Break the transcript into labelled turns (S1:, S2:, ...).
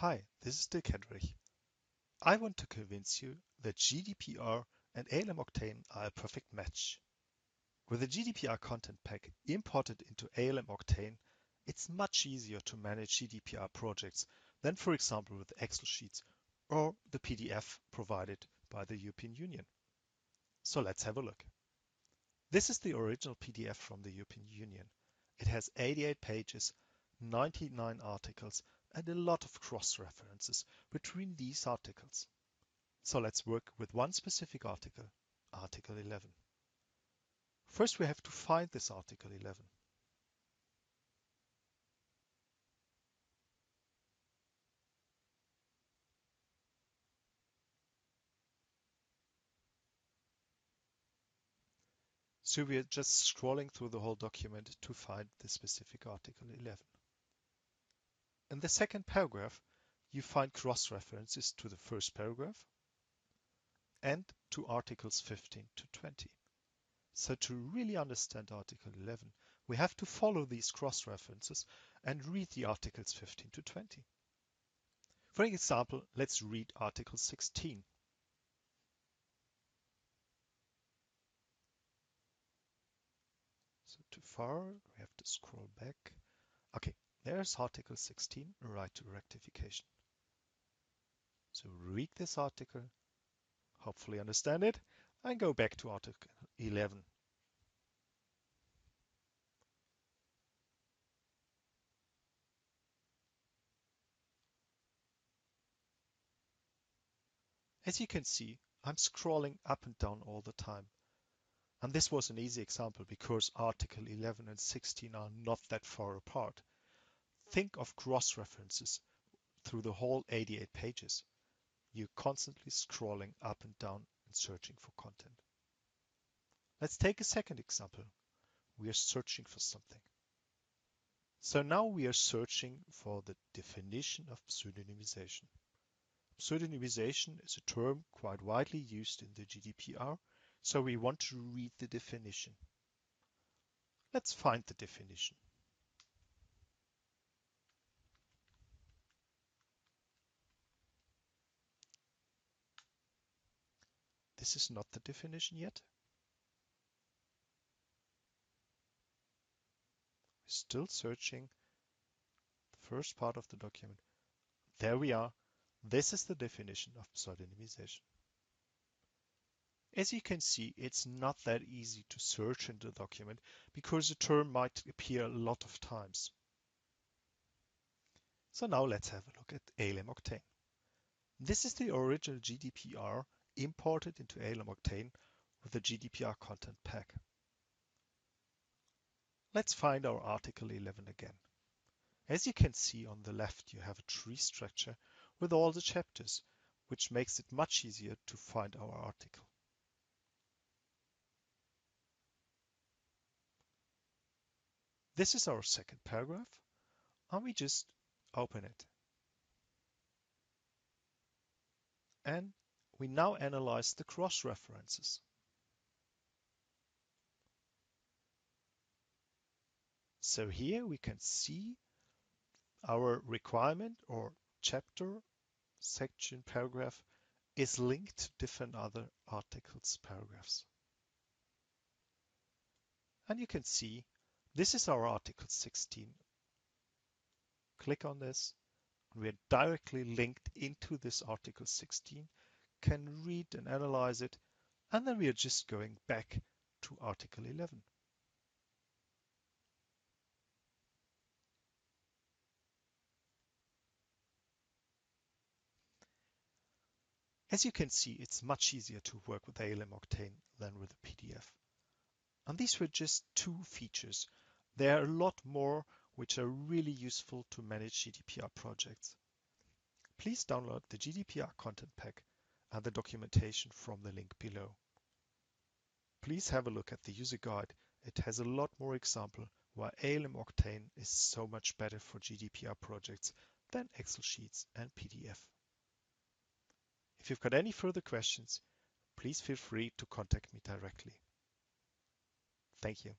S1: Hi, this is Dirk Hedderich. I want to convince you that GDPR and ALM Octane are a perfect match. With the GDPR Content Pack imported into ALM Octane, it's much easier to manage GDPR projects than, for example, with Excel sheets or the PDF provided by the European Union. So let's have a look. This is the original PDF from the European Union. It has 88 pages, 99 articles, and a lot of cross-references between these articles. So let's work with one specific article, Article 11. First, we have to find this Article 11. So we are just scrolling through the whole document to find the specific Article 11. In the second paragraph, you find cross-references to the first paragraph and to Articles 15 to 20. So to really understand Article 11, we have to follow these cross-references and read the Articles 15 to 20. For example, let's read Article 16. So too far, we have to scroll back. Okay, there's Article 16, right to rectification. So read this article, hopefully understand it, and go back to Article 11. As you can see, I'm scrolling up and down all the time. And this was an easy example because Article 11 and 16 are not that far apart. Think of cross-references through the whole 88 pages. You're constantly scrolling up and down and searching for content. Let's take a second example. We are searching for something. So now we are searching for the definition of pseudonymization. Pseudonymization is a term quite widely used in the GDPR, so we want to read the definition. Let's find the definition. This is not the definition yet. We're still searching the first part of the document. There we are. This is the definition of pseudonymization. As you can see, it's not that easy to search in the document because the term might appear a lot of times. So now let's have a look at ALM Octane. This is the original GDPR imported into ALM Octane with the GDPR Content Pack. Let's find our Article 11 again. As you can see on the left, you have a tree structure with all the chapters, which makes it much easier to find our article. This is our second paragraph, and we just open it. And we now analyze the cross-references. So here we can see our requirement or chapter, section, paragraph is linked to different other articles, paragraphs. And you can see this is our Article 16. Click on this. We are directly linked into this Article 16, can read and analyze it, and then we are just going back to Article 11. As you can see, it's much easier to work with ALM Octane than with a PDF. And these were just two features. There are a lot more which are really useful to manage GDPR projects. Please download the GDPR Content Pack and the documentation from the link below. Please have a look at the user guide. It has a lot more examples why ALM Octane is so much better for GDPR projects than Excel sheets and PDF. If you've got any further questions, please feel free to contact me directly. Thank you.